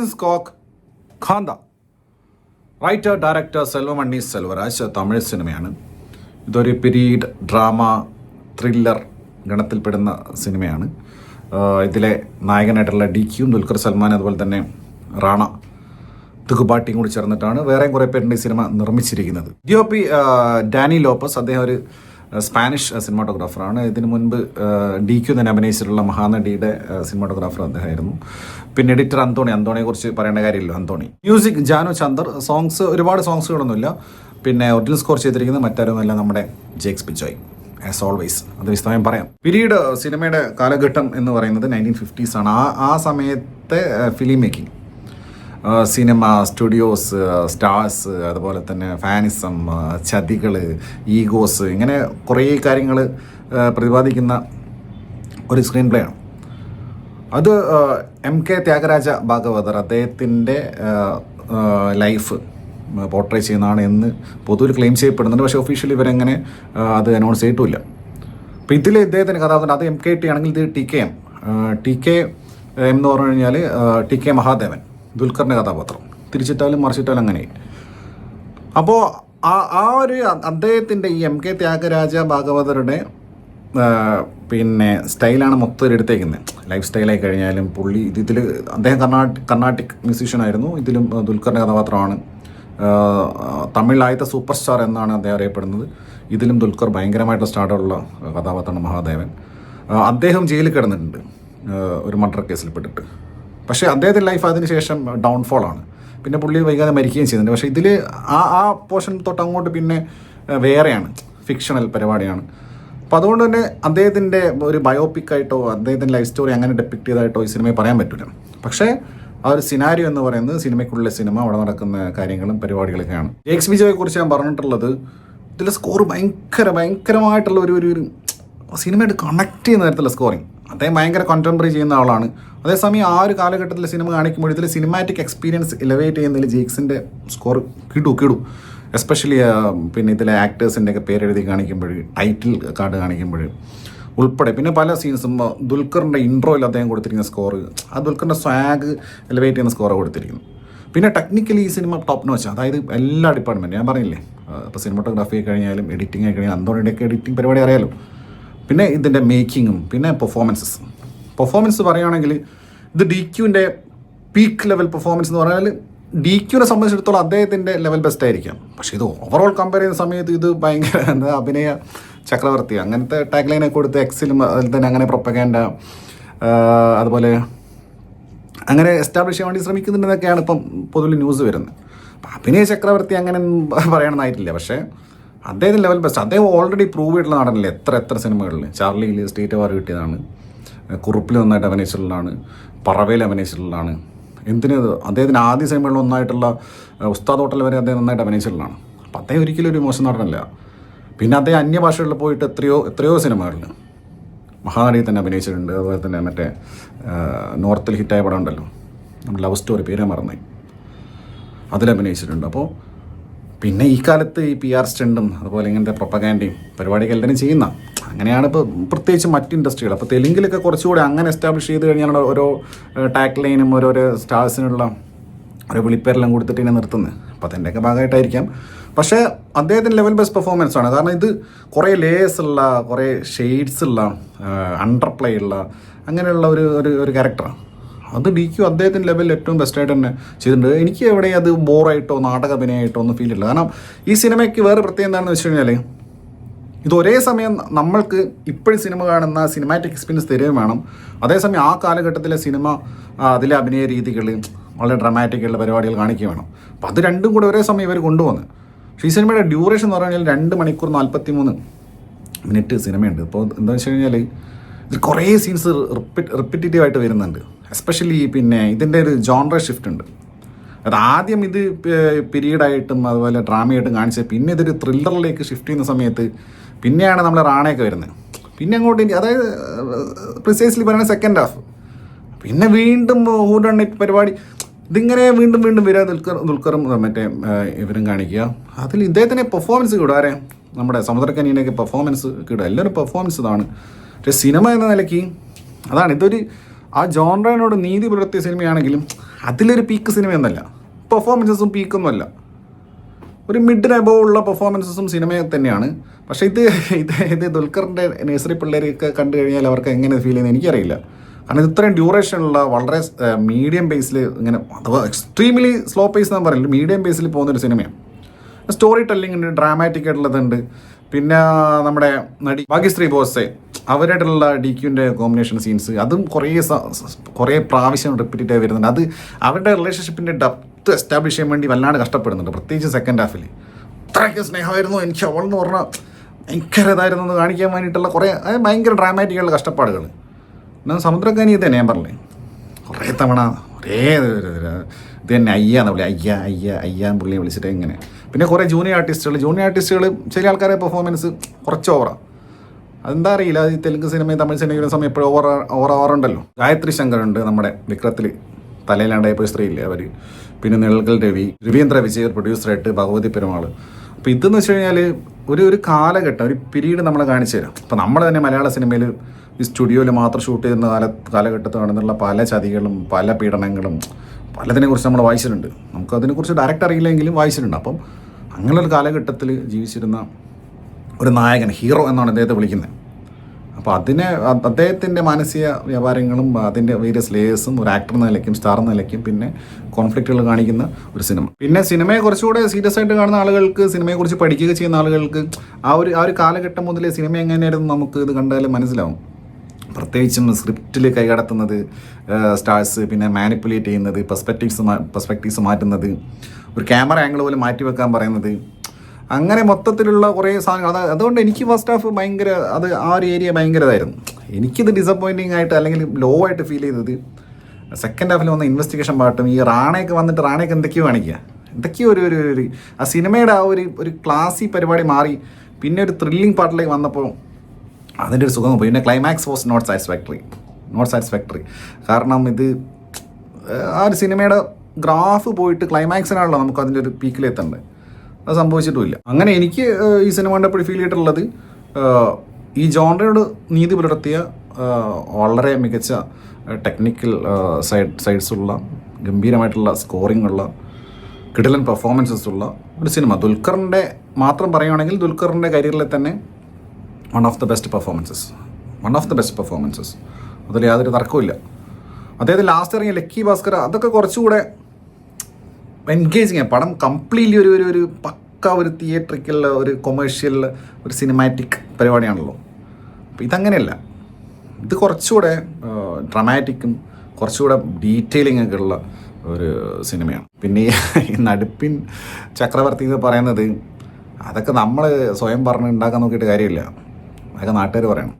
Francis കോക്ക് Kaantha. Writer director Selvamani Selvaraj. Tamil സിനിമയാണ്. ഇതൊരു പീരീഡ് ഡ്രാമ ത്രില്ലർ ഗണത്തിൽപ്പെടുന്ന സിനിമയാണ്. ഇതിലെ നായകനായിട്ടുള്ള DQ, ദുൽഖർ സൽമാൻ, അതുപോലെ തന്നെ റാണ തുകുബാട്ടിയും കൂടി ചേർന്നിട്ടാണ് വേറെയും കുറേ പേരുടെ ഈ സിനിമ നിർമ്മിച്ചിരിക്കുന്നത്. DOP Danny Lopez. അദ്ദേഹം ഒരു സ്പാനിഷ് സിനിമാറ്റോഗ്രാഫറാണ്. ഇതിനു മുൻപ് DQ തന്നെ അഭിനയിച്ചിട്ടുള്ള മഹാനടിയുടെ സിനിമാറ്റോഗ്രാഫർ അദ്ദേഹമായിരുന്നു. പിന്നെ എഡിറ്റർ അന്തോണിയെ കുറിച്ച് പറയേണ്ട കാര്യമില്ല. അന്തോണി. മ്യൂസിക് ജാനു ചന്ദർ. സോങ്സ് ഒരുപാട് സോങ്സുകളൊന്നുമില്ല. പിന്നെ ഒറിജിനൽ സ്കോർ ചെയ്തിരിക്കുന്നത് മറ്റാരുമല്ല, നമ്മുടെ ജേക്സ് ബിജോയ്. ആസ് ഓൾവേസ് അത് വിശദമായും പറയാം. പീരീഡ് സിനിമയുടെ കാലഘട്ടം എന്ന് പറയുന്നത് 1950s ആണ്. ആ സമയത്തെ film making, cinema, studios, stars, അതുപോലെ തന്നെ ഫാനിസം, ചതികൾ, ഈഗോസ്, ഇങ്ങനെ കുറേ കാര്യങ്ങൾ പ്രതിപാദിക്കുന്ന ഒരു സ്ക്രീൻ പ്ലേ ആണ്. അത് MK ത്യാഗരാജ ഭാഗവതർ അദ്ദേഹത്തിൻ്റെ ലൈഫ് പോർട്രേ ചെയ്യുന്നതാണ് എന്ന് പൊതുവിൽ ക്ലെയിം ചെയ്യപ്പെടുന്നുണ്ട്. പക്ഷേ ഒഫീഷ്യലി ഇവരെങ്ങനെ അത് അനൗൺസ് ചെയ്തിട്ടില്ല. അപ്പോൾ ഇതിൽ ഇദ്ദേഹത്തിൻ്റെ കഥാപാത്രം അത് MKT ആണെങ്കിൽ ഇത് TK എന്ന് പറഞ്ഞു കഴിഞ്ഞാൽ TK മഹാദേവൻ, ദുൽഖറിൻ്റെ കഥാപാത്രം. തിരിച്ചിട്ടാലും മറിച്ചിട്ടാലും അങ്ങനെ. അപ്പോൾ ആ ഒരു അദ്ദേഹത്തിൻ്റെ ഈ MK ത്യാഗരാജ ഭാഗവതരുടെ പിന്നെ സ്റ്റൈലാണ് മൊത്തം എടുത്തേക്കുന്നത്. ലൈഫ് സ്റ്റൈലായി കഴിഞ്ഞാലും പുള്ളി ഇതിൽ അദ്ദേഹം കർണാട്ടിക് മ്യൂസീഷ്യനായിരുന്നു. ഇതിലും ദുൽഖറിൻ്റെ കഥാപാത്രമാണ്. തമിഴിലായത്തെ സൂപ്പർ സ്റ്റാർ എന്നാണ് അദ്ദേഹം അറിയപ്പെടുന്നത്. ഇതിലും ദുൽഖർ ഭയങ്കരമായിട്ട് സ്റ്റാർട്ടുള്ള കഥാപാത്രമാണ് മഹാദേവൻ. അദ്ദേഹം ജയിലിൽ കിടന്നിട്ടുണ്ട് ഒരു മർഡർ കേസിൽ പെട്ടിട്ട്. പക്ഷേ അദ്ദേഹത്തിൻ്റെ ലൈഫ് അതിന് ശേഷം ഡൗൺഫോളാണ്. പിന്നെ പുള്ളി വൈകാതെ മരിക്കുകയും ചെയ്യുന്നുണ്ട്. പക്ഷേ ഇതിൽ ആ പോർഷൻ തൊട്ട് അങ്ങോട്ട് പിന്നെ വേറെയാണ്, ഫിക്ഷണൽ പരിപാടിയാണ്. അപ്പോൾ അതുകൊണ്ട് തന്നെ അദ്ദേഹത്തിൻ്റെ ഒരു ബയോപിക്കായിട്ടോ അദ്ദേഹത്തിൻ്റെ ലൈഫ് സ്റ്റോറി അങ്ങനെ ഡെപ്പിക്ട് ചെയ്തതായിട്ടോ ഈ സിനിമയെ പറയാൻ പറ്റില്ല. പക്ഷേ ആ ഒരു സിനാരിയോ എന്ന് പറയുന്നത് സിനിമയ്ക്കുള്ള സിനിമ, അവിടെ നടക്കുന്ന കാര്യങ്ങളും പരിപാടികളൊക്കെയാണ്. ജേക്സ് ബിജോയെ കുറിച്ച് ഞാൻ പറഞ്ഞിട്ടുള്ളത്, ഇതിലെ സ്കോർ ഭയങ്കരമായിട്ടുള്ള ഒരു സിനിമയായിട്ട് കണക്ട് ചെയ്യുന്ന തരത്തിലുള്ള സ്കോറിങ്. അദ്ദേഹം ഭയങ്കര കോണ്ടംപററി ചെയ്യുന്ന ആളാണ്. അതേസമയം ആ ഒരു കാലഘട്ടത്തിലെ സിനിമ കാണിക്കുമ്പോൾ ഇതിൽ സിനിമാറ്റിക് എക്സ്പീരിയൻസ് എലവേറ്റ് ചെയ്യുന്നതിൽ ജേക്സിൻ്റെ സ്കോർ കിടൂ. എസ്പെഷ്യലി പിന്നെ ഇതിലെ ആക്ടേഴ്സിൻ്റെയൊക്കെ പേരെഴുതി കാണിക്കുമ്പോൾ, ടൈറ്റിൽ കാർഡ് കാണിക്കുമ്പോൾ ഉൾപ്പെടെ, പിന്നെ പല സീൻസും ദുൽഖറിൻ്റെ ഇൻട്രോയിൽ അദ്ദേഹം കൊടുത്തിരിക്കുന്ന സ്കോർ, ആ ദുൽഖറിൻ്റെ സ്വാഗ് എലവേറ്റ് ചെയ്യുന്ന സ്കോറാണ് കൊടുത്തിരിക്കുന്നത്. പിന്നെ ടെക്നിക്കലി ഈ സിനിമ ടോപ്പ് നോച്ച്. അതായത് എല്ലാ ഡിപ്പാർട്ട്മെൻറ്റും ഞാൻ പറഞ്ഞില്ലേ, ഇപ്പോൾ സിനിമാറ്റോഗ്രാഫി ആയി കഴിഞ്ഞാലും എഡിറ്റിംഗ് ആയി കഴിഞ്ഞാലും അന്തോണിയുടെയൊക്കെ എഡിറ്റിംഗ് പരിപാടി അറിയാലോ. പിന്നെ ഇതിൻ്റെ മേക്കിങ്ങും, പിന്നെ പെർഫോമൻസ് പറയുകയാണെങ്കിൽ ഇത് DQൻ്റെ പീക്ക് ലെവൽ പെർഫോമൻസ് എന്ന് പറഞ്ഞാൽ DQനെ സംബന്ധിച്ചിടത്തോളം അദ്ദേഹത്തിൻ്റെ ലെവൽ ബെസ്റ്റ് ആയിരിക്കാം. പക്ഷേ ഇത് ഓവറോൾ കമ്പയർ ചെയ്യുന്ന സമയത്ത് ഇത് ഭയങ്കര അഭിനയ ചക്രവർത്തി അങ്ങനത്തെ ടാഗ് ലൈനൊക്കെ കൊടുത്ത് എക്സിലും അതിൽ തന്നെ അങ്ങനെ പ്രൊപ്പഗാൻഡ അതുപോലെ അങ്ങനെ എസ്റ്റാബ്ലിഷ് ചെയ്യാൻ വേണ്ടി ശ്രമിക്കുന്നുണ്ടെന്നൊക്കെയാണ് ഇപ്പം പൊതുവിൽ ന്യൂസ് വരുന്നത്. അപ്പം അഭിനയ ചക്രവർത്തി അങ്ങനെ പറയണമെന്നായിട്ടില്ല. പക്ഷേ അദ്ദേഹത്തിൻ്റെ ലെവൽ ബെസ്റ്റ്. അദ്ദേഹം ഓൾറെഡി പ്രൂവ് ചെയ്തിട്ടുള്ള നടനല്ലേ എത്ര സിനിമകളിൽ. ചാർലിയിൽ സ്റ്റേറ്റ് അവാർഡ് കിട്ടിയതാണ്, കുറുപ്പിൽ നന്നായിട്ട് അഭിനയിച്ചിട്ടുള്ളതാണ്, പറവയിൽ അഭിനയിച്ചിട്ടുള്ളതാണ്. അദ്ദേഹത്തിന് ആദ്യ സിനിമകളിൽ ഒന്നായിട്ടുള്ള ഉസ്താദ് ഹോട്ടൽ വരെ അദ്ദേഹം നന്നായിട്ട് അഭിനയിച്ചിട്ടുള്ളതാണ്. അപ്പം അദ്ദേഹം ഒരിക്കലും ഒരു മോശം നടനല്ല. പിന്നെ അദ്ദേഹം അന്യഭാഷകളിൽ പോയിട്ട് എത്രയോ സിനിമകളിൽ മഹാനടിയിൽ തന്നെ അഭിനയിച്ചിട്ടുണ്ട്. അതുപോലെ തന്നെ മറ്റേ നോർത്തിൽ ഹിറ്റായ പടം ഉണ്ടല്ലോ, നമ്മുടെ ലവ് സ്റ്റോറി, പേരെ മറന്നായി, അതിലഭിനയിച്ചിട്ടുണ്ട്. അപ്പോൾ പിന്നെ ഈ കാലത്ത് ഈ PR സ്റ്റണ്ടും അതുപോലെ ഇങ്ങനത്തെ പ്രൊപ്പഗാൻഡയും പരിപാടിയൊക്കെ എല്ലാവരും ചെയ്യുന്ന അങ്ങനെയാണ് ഇപ്പോൾ പ്രത്യേകിച്ച് മറ്റ് ഇൻഡസ്ട്രികൾ. അപ്പോൾ തെലുങ്കിലൊക്കെ കുറച്ചുകൂടി അങ്ങനെ എസ്റ്റാബ്ലിഷ് ചെയ്ത് കഴിഞ്ഞാൽ ഓരോ ടാഗ് ലൈനും ഓരോരോ സ്റ്റാർസിനുള്ള ഓരോ വിളിപ്പേരെല്ലാം കൊടുത്തിട്ട് ഇങ്ങനെ നിർത്തുന്നത്. അപ്പോൾ അതിൻ്റെയൊക്കെ ഭാഗമായിട്ടായിരിക്കാം. പക്ഷേ അദ്ദേഹത്തിൻ്റെ ലെവൽ ബെസ്റ്റ് പെർഫോമൻസ് ആണ്. കാരണം ഇത് കുറേ ലേയേഴ്സ് ഉള്ള, കുറേ ഷെയ്ഡ്സ് ഉള്ള, അണ്ടർപ്ലേ ഉള്ള അങ്ങനെയുള്ള ഒരു ക്യാരക്ടറാണ്. അത് DQ അദ്ദേഹത്തിൻ്റെ ലെവലിൽ ഏറ്റവും ബെസ്റ്റായിട്ട് തന്നെ ചെയ്തിട്ടുണ്ട്. എനിക്ക് എവിടെ അത് ബോറായിട്ടോ നാടക അഭിനയമായിട്ടോ ഒന്നും ഫീൽ ഇല്ല. കാരണം ഈ സിനിമയ്ക്ക് വേറെ പ്രത്യേകം എന്താണെന്ന് വെച്ച് കഴിഞ്ഞാൽ ഇത് ഒരേ സമയം നമ്മൾക്ക് ഇപ്പോഴും സിനിമ കാണുന്ന സിനിമാറ്റിക് എക്സ്പീരിയൻസ് തരുകയും വേണം. അതേസമയം ആ കാലഘട്ടത്തിലെ സിനിമ അതിലെ അഭിനയ രീതികൾ വളരെ ഡ്രമാറ്റിക്കുള്ള പരിപാടികൾ കാണിക്കുകയും വേണം. അപ്പം അത് രണ്ടും കൂടെ ഒരേ സമയം ഇവർ കൊണ്ടുവന്ന്. പക്ഷേ ഈ സിനിമയുടെ ഡ്യൂറേഷൻ എന്ന് പറഞ്ഞു കഴിഞ്ഞാൽ 2 മണിക്കൂർ 43 മിനിറ്റ് സിനിമയുണ്ട്. ഇപ്പോൾ എന്താണെന്ന് വെച്ച് കഴിഞ്ഞാൽ ഇതിൽ കുറേ സീൻസ് റിപ്പീറ്റീവായിട്ട് വരുന്നുണ്ട്. എസ്പെഷ്യലി പിന്നെ ഇതിൻ്റെ ഒരു ജോൺറ ഷിഫ്റ്റ് ഉണ്ട്. അത് ആദ്യം ഇത് പീരീഡായിട്ടും അതുപോലെ ഡ്രാമയായിട്ടും കാണിച്ചത്, പിന്നെ ഇതൊരു ത്രില്ലറിലേക്ക് ഷിഫ്റ്റ് ചെയ്യുന്ന സമയത്ത് പിന്നെയാണ് നമ്മൾ റാണയൊക്കെ വരുന്നത്. പിന്നെ അങ്ങോട്ട് അതായത് പ്രിസൈസ്ലി പറയുന്നത് സെക്കൻഡ് ഹാഫ്. പിന്നെ വീണ്ടും ഹൂഡണ്ണിറ്റ് പരിപാടി, ഇതിങ്ങനെ വീണ്ടും വരിക. ദുൽഖറും മറ്റേ ഇവരും കാണിക്കുക. അതിൽ ഇദ്ദേഹത്തിനെ പെർഫോമൻസ് കിടും. ആരെ നമ്മുടെ സമുദ്രക്കനിയൊക്കെ പെർഫോമൻസ് കിടുക. എല്ലാവരും പെർഫോമൻസ് ഇതാണ്. പക്ഷേ സിനിമ എന്ന നിലയ്ക്ക് അതാണ് ഇതൊരു ആ ജോൺറയോട് നീതി പുലർത്തിയ സിനിമയാണെങ്കിലും അതിലൊരു പീക്ക് സിനിമയൊന്നുമല്ല, പെർഫോമൻസസും പീക്കൊന്നുമല്ല, ഒരു മിഡിന് എബോവ് ഉള്ള പെർഫോമൻസസും സിനിമ തന്നെയാണ്. പക്ഷേ ഇത് ദുൽഖറിൻ്റെ നഴ്സറി പിള്ളേരൊക്കെ കണ്ടു കഴിഞ്ഞാൽ അവർക്ക് എങ്ങനെ ഫീൽ ചെയ്യുന്നത് എനിക്കറിയില്ല. കാരണം ഇത് ഇത്രയും ഡ്യൂറേഷനുള്ള വളരെ മീഡിയം പേസിൽ ഇങ്ങനെ, അഥവാ എക്സ്ട്രീംലി സ്ലോ പേസ് എന്ന് പറയില്ല, മീഡിയം പേസിൽ പോകുന്നൊരു സിനിമയാണ്. സ്റ്റോറി ടെല്ലിംഗ് ഉണ്ട്, ഡ്രാമാറ്റിക് ആയിട്ടുള്ളതുണ്ട്. പിന്നെ നമ്മുടെ നടി ഭാഗ്യശ്രീ ബോസെ അവരായിട്ടുള്ള DQൻ്റെ കോമ്പിനേഷൻ സീൻസ് അതും കുറേ പ്രാവശ്യം റിപ്പീറ്റ് ആയി വരുന്നുണ്ട്. അത് അവരുടെ റിലേഷൻഷിപ്പിൻ്റെ ഡെപ്ത് എസ്റ്റാബ്ലിഷ് ചെയ്യാൻ വേണ്ടി വല്ലാണ്ട് കഷ്ടപ്പെടുന്നുണ്ട്, പ്രത്യേകിച്ച് സെക്കൻഡ് ഹാഫിൽ. ഇത്രയൊക്കെ സ്നേഹമായിരുന്നു എനിക്ക് അവളെന്ന് പറഞ്ഞാൽ, ഭയങ്കര ഇതായിരുന്നു എന്ന് കാണിക്കാൻ വേണ്ടിയിട്ടുള്ള കുറേ ഭയങ്കര ഡ്രാമാറ്റിക്കുള്ള കഷ്ടപ്പാടുകൾ. എന്നാൽ സമുദ്രക്കാനി ഇത് തന്നെ ഞാൻ പറഞ്ഞേ, കുറേ തവണ ഒരേ ഇത് തന്നെ അയ്യാന്ന് വിളി, അയ്യാൻ പുള്ളിയെ വിളിച്ചിട്ട് ഇങ്ങനെ. പിന്നെ കുറേ ജൂനിയർ ആർട്ടിസ്റ്റുകൾ ചില ആൾക്കാരെ പെർഫോമൻസ് കുറച്ച് ഓവറാണ്. അതെന്താ അറിയില്ല, ഈ തെലുങ്ക് സിനിമയും തമിഴ് സിനിമയുടെ സമയം എപ്പോഴും ഓവറാറുണ്ടല്ലോ. ഗായത്രി ശങ്കറുണ്ട് നമ്മുടെ വിക്രത്തിൽ, തലയിലാണ്ടായപ്പോൾ സ്ത്രീയില്ലേ അവർ. പിന്നെ നിഴൽക്കൽ രവീന്ദ്ര വിജയ് പ്രൊഡ്യൂസറായിട്ട്, ഭഗവതി പെരുമാൾ. അപ്പോൾ ഇതെന്ന് വെച്ച് കഴിഞ്ഞാൽ ഒരു കാലഘട്ടം, ഒരു പീരീഡ് നമ്മളെ കാണിച്ചു തരാം. അപ്പോൾ നമ്മൾ തന്നെ മലയാള സിനിമയിൽ ഈ സ്റ്റുഡിയോയിൽ മാത്രം ഷൂട്ട് ചെയ്യുന്ന കാലഘട്ടത്തിൽ നടന്നുള്ള പല ചതികളും പല പീഡനങ്ങളും പലതിനെക്കുറിച്ച് നമ്മൾ വായിച്ചിട്ടുണ്ട്. നമുക്കതിനെക്കുറിച്ച് ഡയറക്റ്റ് അറിയില്ലെങ്കിലും വായിച്ചിട്ടുണ്ട്. അപ്പം അങ്ങനെയൊരു കാലഘട്ടത്തിൽ ജീവിച്ചിരുന്ന ഒരു നായകൻ, ഹീറോ എന്നാണ് അദ്ദേഹത്തെ വിളിക്കുന്നത്. അപ്പോൾ അദ്ദേഹത്തിൻ്റെ മാനസിക വ്യാപാരങ്ങളും അതിൻ്റെ വേരിയസ് ലേയേഴ്സും ഒരു ആക്ടർ എന്ന നിലയ്ക്കും സ്റ്റാർ എന്ന നിലയ്ക്കും പിന്നെ കോൺഫ്ലിക്റ്റുകൾ കാണിക്കുന്ന ഒരു സിനിമ. പിന്നെ സിനിമയെ കുറച്ചുകൂടെ സീരിയസ് ആയിട്ട് കാണുന്ന ആളുകൾക്ക്, സിനിമയെക്കുറിച്ച് പഠിക്കുക ചെയ്യുന്ന ആളുകൾക്ക് ആ ഒരു കാലഘട്ടം മുതലേ സിനിമ എങ്ങനെയായിരുന്നു നമുക്ക് ഇത് കണ്ടാലും മനസ്സിലാവും. പ്രത്യേകിച്ചും സ്ക്രിപ്റ്റിൽ കൈകടത്തുന്നത് സ്റ്റാർസ്, പിന്നെ മാനിപ്പുലേറ്റ് ചെയ്യുന്നത്, പെർസ്പെക്റ്റീവ്സ് മാറ്റുന്നത്, ഒരു ക്യാമറ ആംഗിൾ പോലും മാറ്റി വെക്കാൻ പറയുന്നത്, അങ്ങനെ മൊത്തത്തിലുള്ള കുറേ സാധനങ്ങൾ. അതുകൊണ്ട് എനിക്ക് ഫസ്റ്റ് ഹാഫ് ഭയങ്കര ആ ഒരു ഏരിയ ഭയങ്കര ഇതായിരുന്നു. എനിക്കിത് ഡിസപ്പോയിൻറ്റിങ് ആയിട്ട് അല്ലെങ്കിൽ ലോ ആയിട്ട് ഫീൽ ചെയ്തത് സെക്കൻഡ് ഹാഫിൽ വന്ന ഇൻവെസ്റ്റിഗേഷൻ പാട്ടും ഈ റാണയൊക്കെ വന്നിട്ട് റാണയൊക്കെ എന്തൊക്കെയോ കാണിക്കുക, എന്തൊക്കെയോ ഒരു ആ സിനിമയുടെ ആ ഒരു ക്ലാസി പരിപാടി മാറി പിന്നെ ഒരു ത്രില്ലിങ് പാർട്ടിലേക്ക് വന്നപ്പോൾ അതിൻ്റെ ഒരു സുഖം പോയി. പിന്നെ ക്ലൈമാക്സ് വാസ് നോട്ട് സാറ്റിസ്ഫാക്ടറി. കാരണം ഇത് ആ ഒരു സിനിമയുടെ ഗ്രാഫ് പോയിട്ട് ക്ലൈമാക്സിനാണല്ലോ നമുക്ക് അതിൻ്റെ ഒരു പീക്കിലെത്തേണ്ടത്. അത് സംഭവിച്ചിട്ടുമില്ല. അങ്ങനെ എനിക്ക് ഈ സിനിമ കണ്ടപ്പോൾ ഫീൽ ചെയ്തിട്ടുള്ളത്, ഈ ജോൺറയോട് നീതി പുലർത്തിയ വളരെ മികച്ച ടെക്നിക്കൽ സൈഡ്സുള്ള, ഗംഭീരമായിട്ടുള്ള സ്കോറിംഗ് ഉള്ള, കിടിലൻ പെർഫോമൻസസ് ഉള്ള ഒരു സിനിമ. ദുൽഖറിൻ്റെ മാത്രം പറയുകയാണെങ്കിൽ ദുൽഖറിൻ്റെ കരിയറിലെ തന്നെ one of the best performances, അതിൽ യാതൊരു തർക്കമില്ല. അദ്ദേഹത്തിന് ലാസ്റ്റ് ഇറങ്ങിയ ലക്കി ഭാസ്കർ അതൊക്കെ കുറച്ചുകൂടെ എൻഗേജിങ്. പടം കംപ്ലീറ്റ്ലി ഒരു പക്ക ഒരു തിയേറ്ററിക്കൽ, ഒരു കൊമേഴ്ഷ്യൽ, ഒരു സിനിമാറ്റിക് പരിപാടിയാണല്ലോ. അപ്പോൾ ഇതങ്ങനെയല്ല, ഇത് കുറച്ചുകൂടെ ഡ്രമാറ്റിക്കും കുറച്ചുകൂടെ ഡീറ്റെയിലിംഗ് ഒക്കെ ഉള്ള ഒരു സിനിമയാണ്. പിന്നെ ഈ നടുപ്പിൻ ചക്രവർത്തി എന്ന് പറയുന്നത് അതൊക്കെ നമ്മൾ സ്വയം പറഞ്ഞ് ഉണ്ടാക്കാൻ നോക്കിയിട്ട് കാര്യമില്ല, അതൊക്കെ നാട്ടുകാർ പറയണം.